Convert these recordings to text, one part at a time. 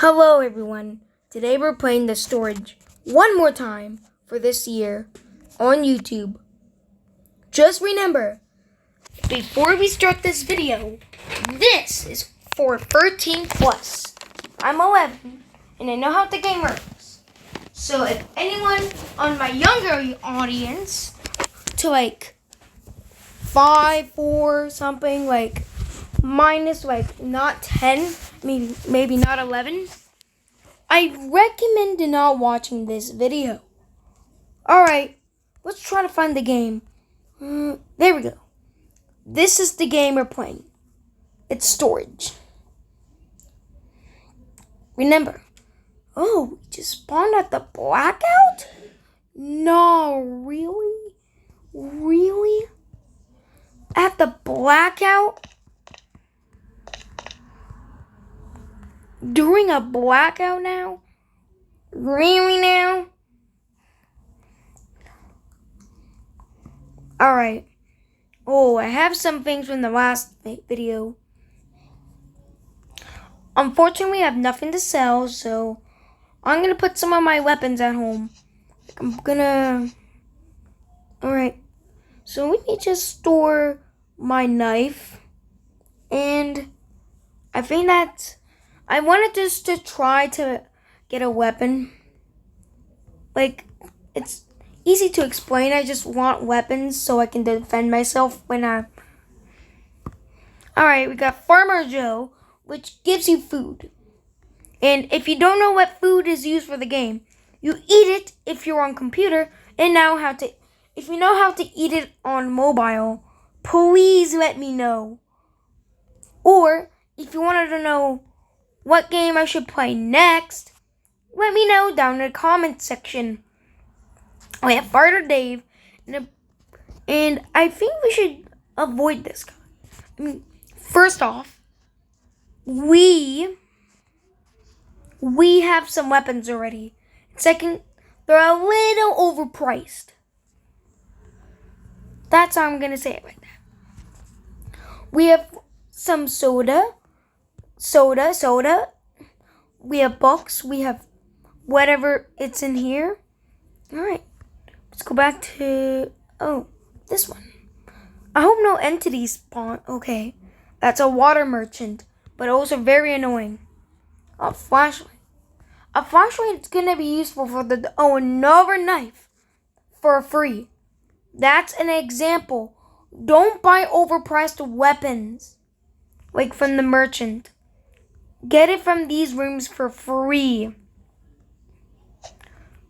Hello everyone, today we're playing the storage one more time for this year on YouTube. Just remember, before we start this video, this is for 13 plus. I'm 11 and I know how the game works. So if anyone on my younger audience to like 5, 4, something like minus not 10, maybe not 11, I recommend not watching this video. Alright, let's try to find the game. There we go. This is the game we're playing. It's storage. Remember, we just spawned at the blackout? No, really? Really? At the blackout? During a blackout now? Really now? Alright. I have some things from the last video. Unfortunately, I have nothing to sell, so I'm going to put some of my weapons at home. Alright. So we need to store my knife. And I think that I wanted just to try to get a weapon. It's easy to explain. I just want weapons so I can defend myself when Alright, we got Farmer Joe, which gives you food. And if you don't know what food is used for the game, you eat it if you're on computer, and if you know how to eat it on mobile, please let me know. Or if you wanted to know what game I should play next, let me know down in the comment section. We have Farter Dave, and I think we should avoid this guy. First off, we have some weapons already. Second, they're a little overpriced. That's how I'm going to say it right now. We have some soda. We have books. We have whatever it's in here. Alright. Let's go back to, this one. I hope no entities spawn. Okay. That's a water merchant, but also very annoying. A flashlight. A flashlight is going to be useful for another knife for free. That's an example. Don't buy overpriced weapons from the merchant. Get it from these rooms for free.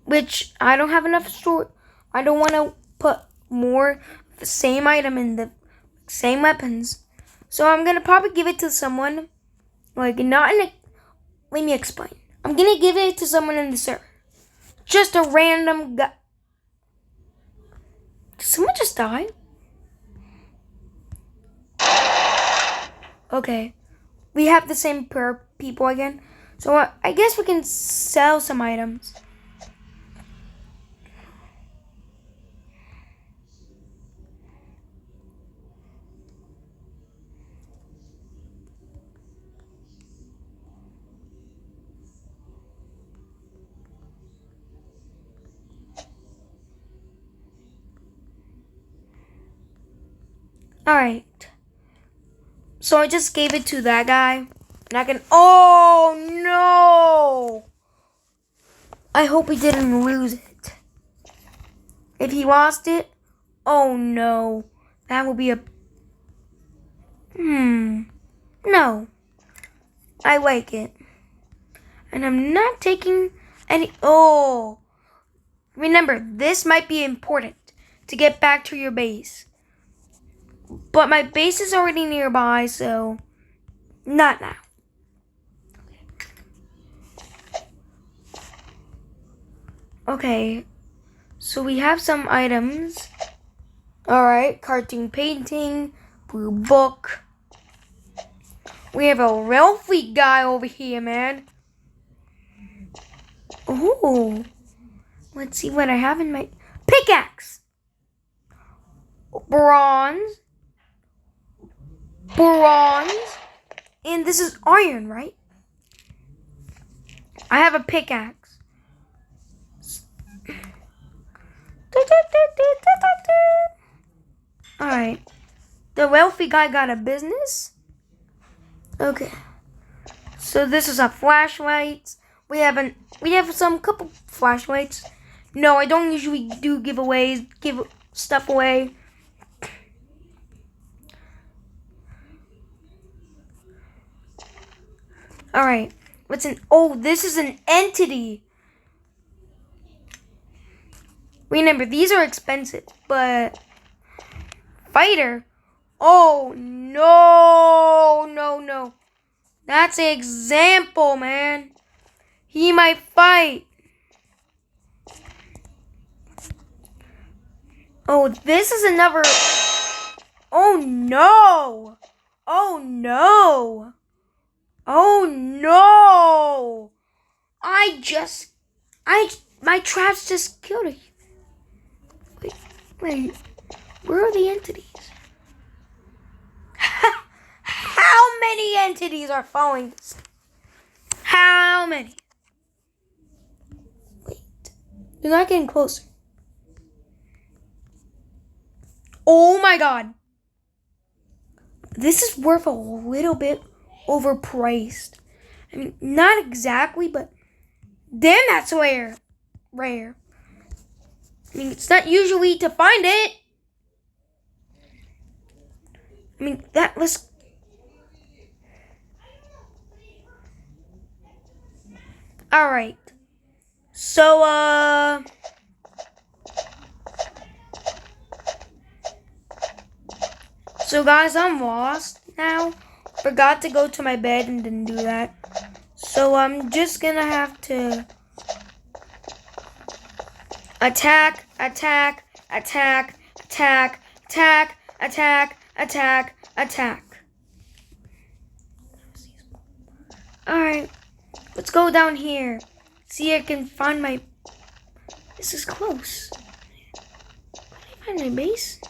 Which I don't have enough store. I don't want to put more of the same item in the same weapons. So I'm going to probably give it to someone. Let me explain. I'm going to give it to someone in the server. Just a random guy. Did someone just die? Okay. We have the same people again. So I guess we can sell some items. Alright. So I just gave it to that guy. And I can... Oh, no! I hope he didn't lose it. If he lost it, oh, no. That would be a... No. I like it. And I'm not taking any... Oh. Remember, this might be important to get back to your base. But my base is already nearby, so not now. Okay, so we have some items. Alright, cartoon painting, blue book. We have a wealthy guy over here, man. Oh, let's see what I have in my pickaxe. Bronze. And this is iron, right? I have a pickaxe. Alright. The wealthy guy got a business. Okay. So this is a flashlight. We have some couple flashlights. No, I don't usually do giveaways, give stuff away. Alright. This is an entity. Remember, these are expensive, but fighter. Oh no. That's an example, man. He might fight. Oh, this is another. Oh no. My traps just killed it. Wait, where are the entities? How many entities are following this? How many? Wait, you're not getting closer. Oh my god. This is worth a little bit overpriced. I mean, not exactly, but damn, that's rare. I mean, it's not usually to find it. I mean, that was... Alright. So, So guys, I'm lost now. Forgot to go to my bed and didn't do that. So I'm just gonna have to attack. Alright, let's go down here. See if I can find my... This is close. Can I find my base?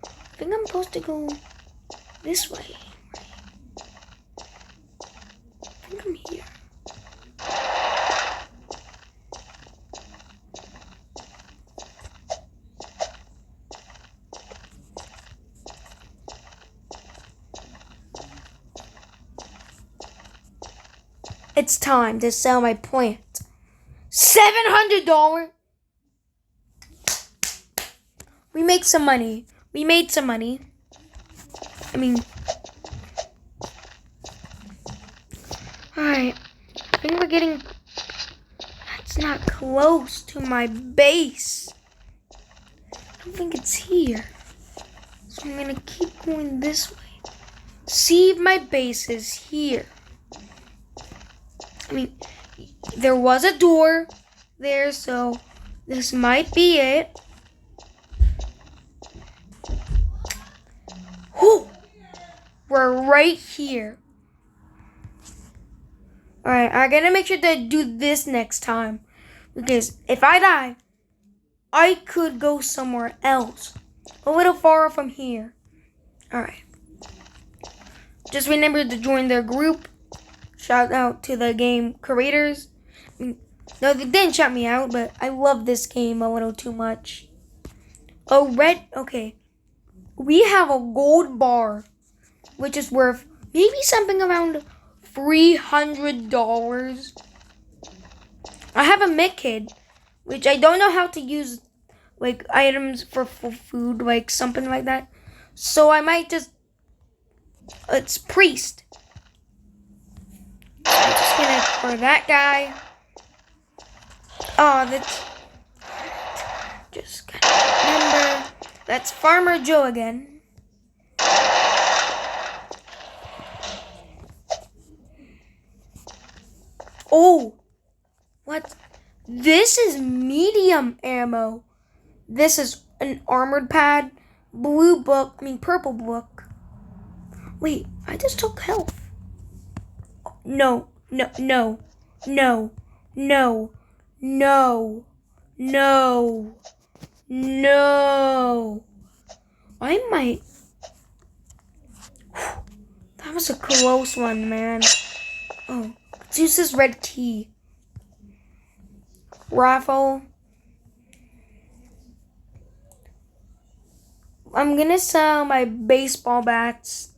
I think I'm supposed to go this way. I think I'm here. It's time to sell my plant. $700. We made some money. I mean, alright. I think we're getting... That's not close to my base. I don't think it's here. So I'm gonna keep going this way. See if my base is here. I mean, there was a door there, so this might be it. Whew! We're right here. Alright, I gotta make sure to do this next time. Because if I die, I could go somewhere else. A little far from here. Alright. Just remember to join their group. Shout out to the game creators. No, they didn't shout me out, but I love this game a little too much. Oh, okay. We have a gold bar, which is worth maybe something around $300. I have a mech kid, which I don't know how to use, like, items for food, like something like that. So I might just... It's priest. I'm just gonna for that guy. Oh, that's... Just gotta remember. That's Farmer Joe again. Oh! What? This is medium ammo. This is an armored pad. Purple book. Wait, I just took health. No. I might. That was a close one, man. Oh, Let's use this red key. Raffle. I'm gonna sell my baseball bats.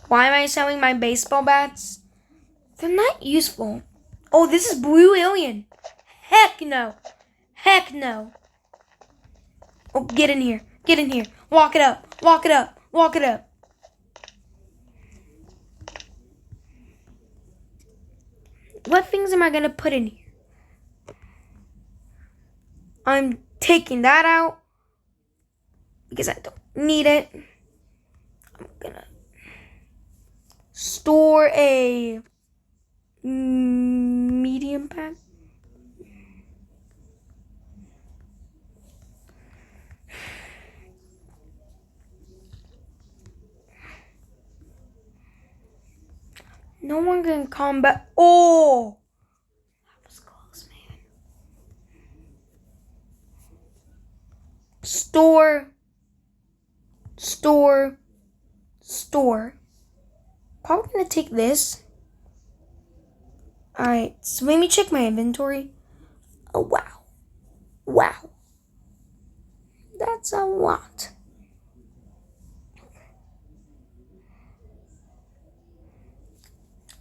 Why am I selling my baseball bats? They're not useful. Oh, this is blue alien. Heck no. Heck no. Oh, get in here. Get in here. Walk it up. Walk it up. Walk it up. What things am I gonna put in here? I'm taking that out because I don't need it. I'm gonna store a medium pack. No one can combat. Oh! That was close, man. Store. Probably gonna take this. Alright, so let me check my inventory. Oh, wow. Wow. That's a lot.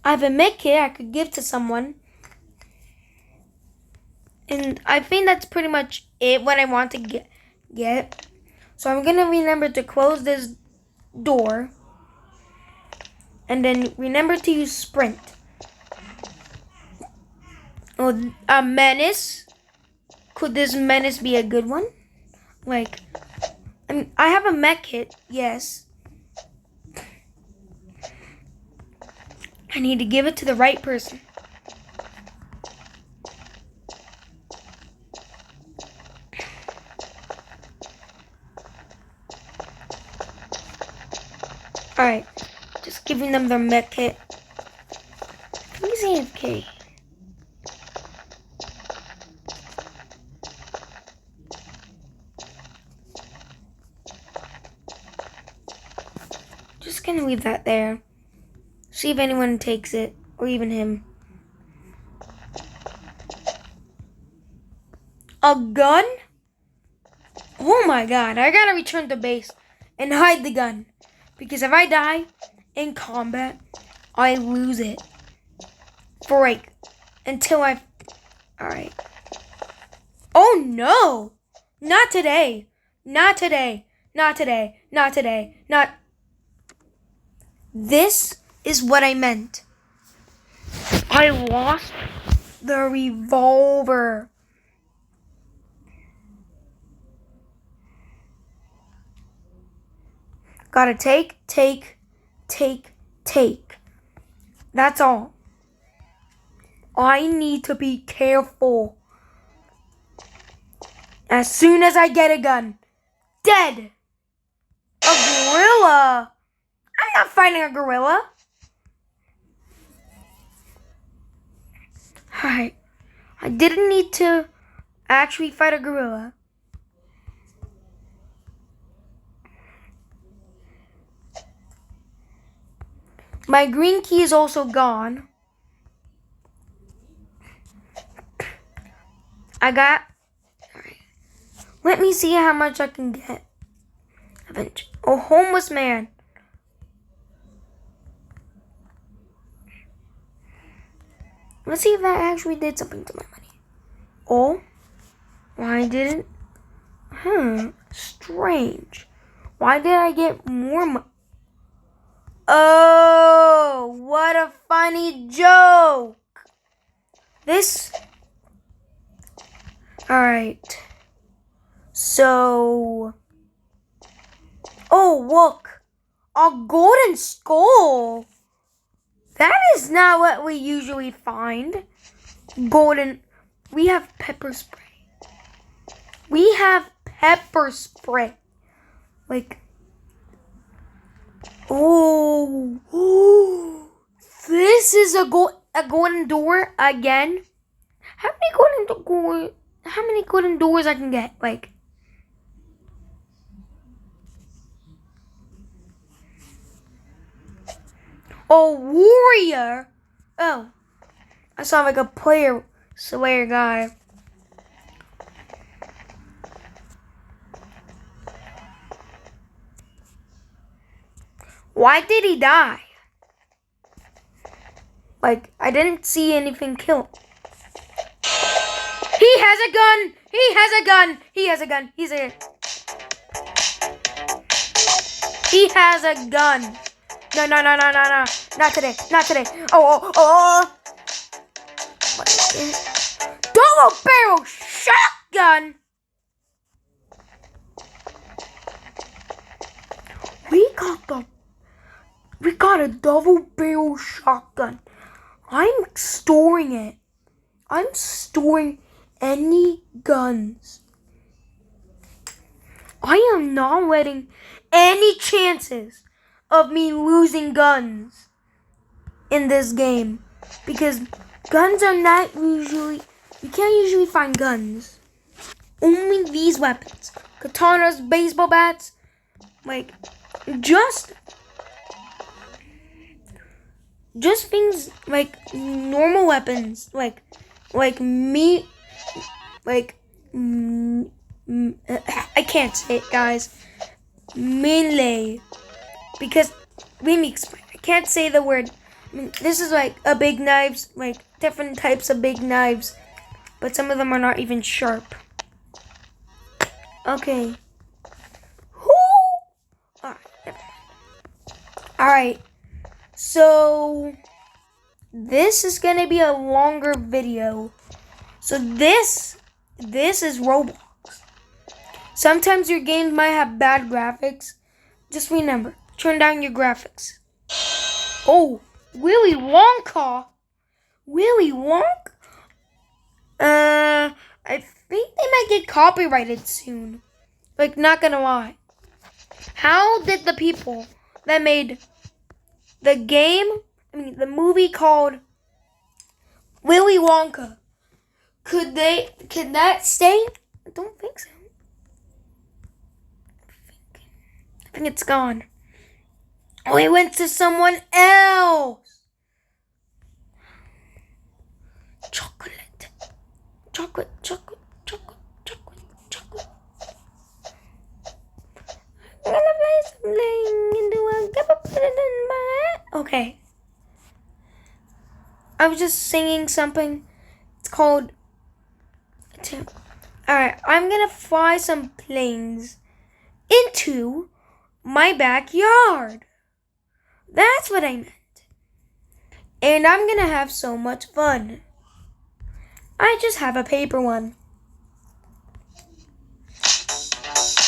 I have a med kit I could give to someone. And I think that's pretty much it, what I want to get. So I'm going to remember to close this door. And then remember to use sprint. Oh, a menace. Could this menace be a good one? Like, I have a med kit, yes. I need to give it to the right person. Alright, just giving them their med kit. He's AFK. Just gonna leave that there. See if anyone takes it, or even him. A gun? Oh my god, I gotta return to base and hide the gun. Because if I die in combat, I lose it. For like, until I... Alright. Oh no! Not today. Not today. Not today. Not today. Not... This is what I meant. I lost the revolver. Gotta take. That's all. I need to be careful. As soon as I get a gun. Dead. A gorilla. I'm not fighting a gorilla. Alright. I didn't need to actually fight a gorilla. My green key is also gone. I got... Alright. Let me see how much I can get. Oh, homeless man. Let's see if that actually did something to my money. Oh, why didn't? Strange. Why did I get more money? Oh, what a funny joke. This. Alright. So. Oh, look. A golden skull. That is not what we usually find. Golden. We have pepper spray. We have pepper spray. Like. Oh. This is a golden door again. How many golden doors I can get? Like. A warrior. Oh. I sound like a player slayer guy. Why did he die? Like, I didn't see anything kill him. He has a gun! He has a gun! He has a gun. He has a gun. No. Not today. Not today. Oh. Double barrel shotgun! We got a double barrel shotgun. I'm storing it. I'm storing any guns. I am not letting any chances of me losing guns in this game, because guns are not usually, you can't usually find guns. Only these weapons. Katanas, baseball bats, like just things like normal weapons, I can't say it, guys. Melee, because let me explain. I can't say the word. I mean, this is like a big knives, like different types of big knives, but some of them are not even sharp. Okay. Alright. So this is gonna be a longer video. So this is Roblox. Sometimes your games might have bad graphics. Just remember, turn down your graphics. Oh, Willy Wonka. Willy Wonka? I think they might get copyrighted soon. Like, not gonna lie. How did the people that made the movie called Willy Wonka, could that stay? I don't think so. I think it's gone. Oh, it went to someone else. Chocolate. I'm gonna play something into a cup of put it in my hat. Okay. I was just singing something. It's called. Alright, I'm gonna fly some planes into my backyard. That's what I meant. And I'm gonna have so much fun. I just have a paper one.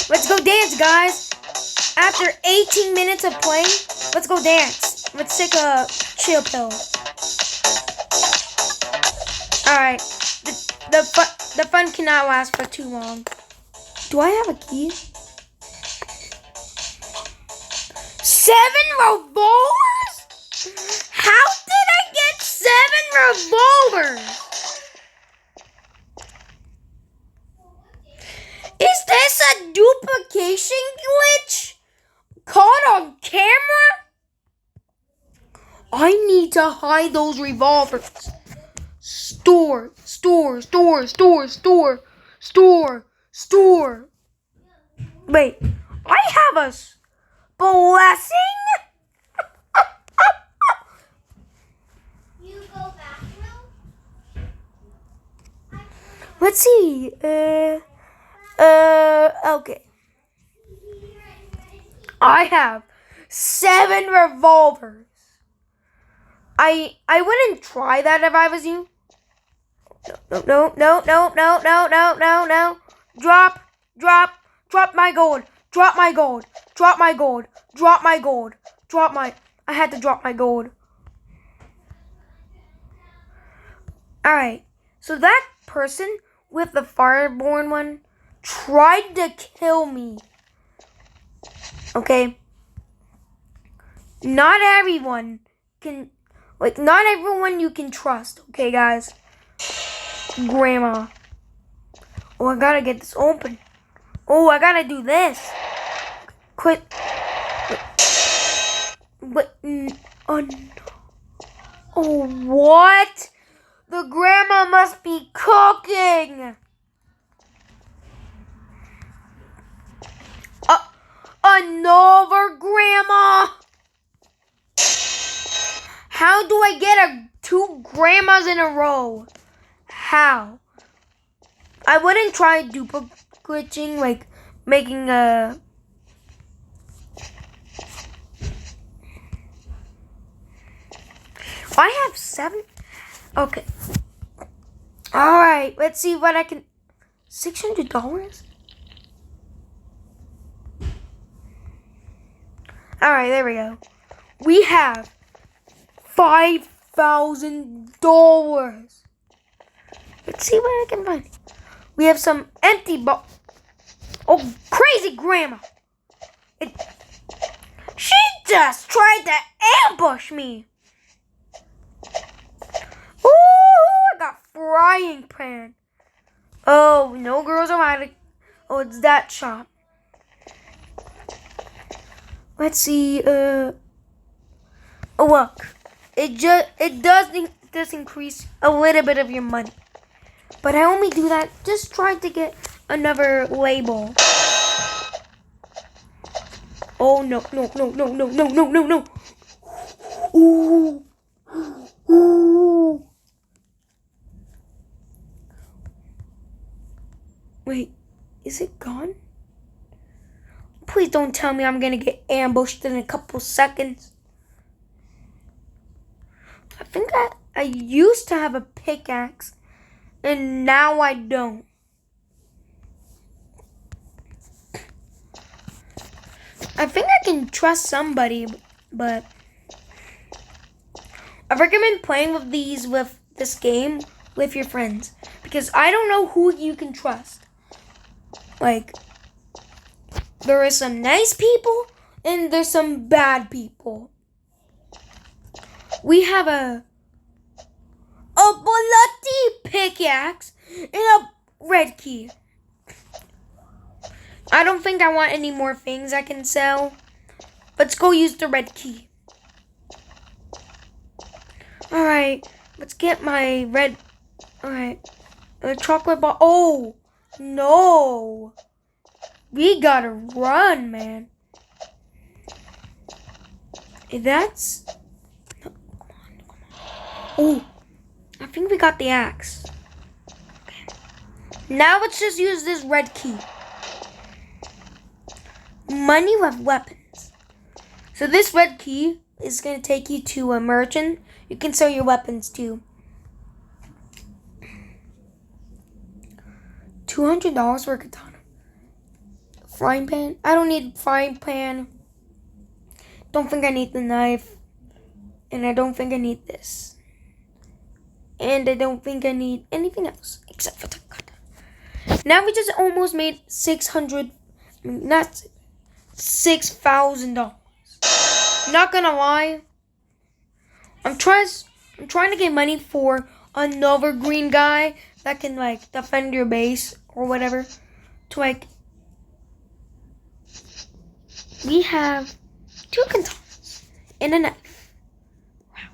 Let's go dance, guys. After 18 minutes of playing, let's go dance. Let's take a chill pill. Alright. The fun cannot last for too long. Do I have a key? 7 revolvers? How did I get 7 revolvers? Is this a duplication glitch? Caught on camera? I need to hide those revolvers. Store. Wait, I have a blessing? You go bathroom? Let's see. Okay. I have 7 revolvers. I wouldn't try that if I was you. No. Drop my gold. I had to drop my gold. Alright, so that person with the fireborn one tried to kill me. Okay? Not everyone you can trust, okay, guys? Grandma. Oh, I gotta get this open. Oh, I gotta do this. Quit. But, oh, what? The grandma must be cooking. Another grandma. How do I get two grandmas in a row? How? I wouldn't try duplicating, like making a... I have 7? Okay. Alright, let's see what I can... $600? Alright, there we go. We have $5,000. Let's see what I can find. We have some empty Oh, crazy grandma. She just tried to ambush me. Ooh, I got frying pan. Oh, no girls allowed. Oh, it's that shop. Let's see. Oh, look. It does increase a little bit of your money. But I only do that just trying to get another label. Oh no. Ooh. Ooh. Wait, is it gone? Please don't tell me I'm gonna get ambushed in a couple seconds. I think I used to have a pickaxe, and now I don't. I think I can trust somebody, but I recommend playing with this game with your friends, because I don't know who you can trust. Like, there are some nice people and there's some bad people. We have a bloody pickaxe and a red key. I don't think I want any more things I can sell. Let's go use the red key. Alright, let's get my red... Alright, a chocolate bar. Oh, no. We gotta run, man. That's... No, come on. Oh, I think we got the axe. Okay. Now let's just use this red key. Money with weapons. So this red key is going to take you to a merchant. You can sell your weapons too. $200 for a katana. Frying pan. I don't need frying pan. Don't think I need the knife. And I don't think I need this. And I don't think I need anything else except for the katana. Now we just almost made $6,000. Not gonna lie, I'm trying to get money for another green guy that can like defend your base or whatever. To like, we have 2 katanas and a knife. Wow,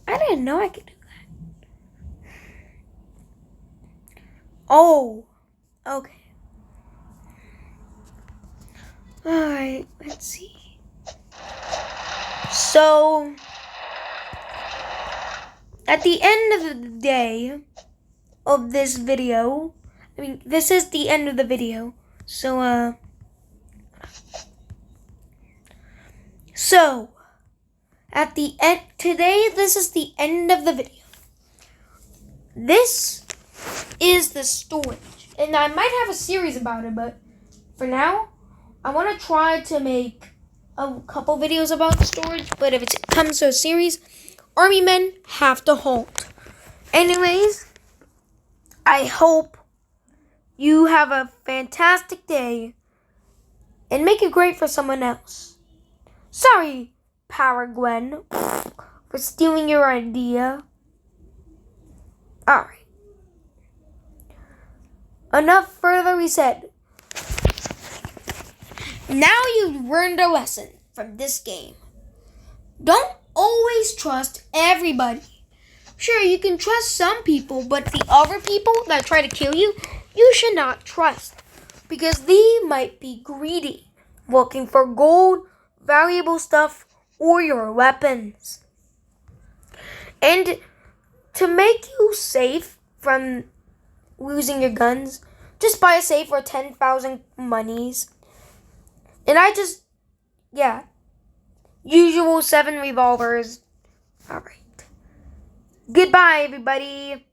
I didn't know I could do that. Oh, okay. Alright, let's see. So, at the end of the day of this video, this is the end of the video. So, at the end, today, this is the end of the video. This is the storage. And I might have a series about it, but for now, I want to try to make a couple videos about the storage, but if it comes to a series, army men have to halt. Anyways, I hope you have a fantastic day and make it great for someone else. Sorry, Power Gwen, for stealing your idea. Alright. Enough further said. Now you've learned a lesson from this game. Don't always trust everybody. Sure, you can trust some people, but the other people that try to kill you, you should not trust. Because they might be greedy, looking for gold, valuable stuff, or your weapons. And to make you safe from losing your guns, just buy a safe for 10,000 monies. And usual 7 revolvers. Alright. Goodbye, everybody.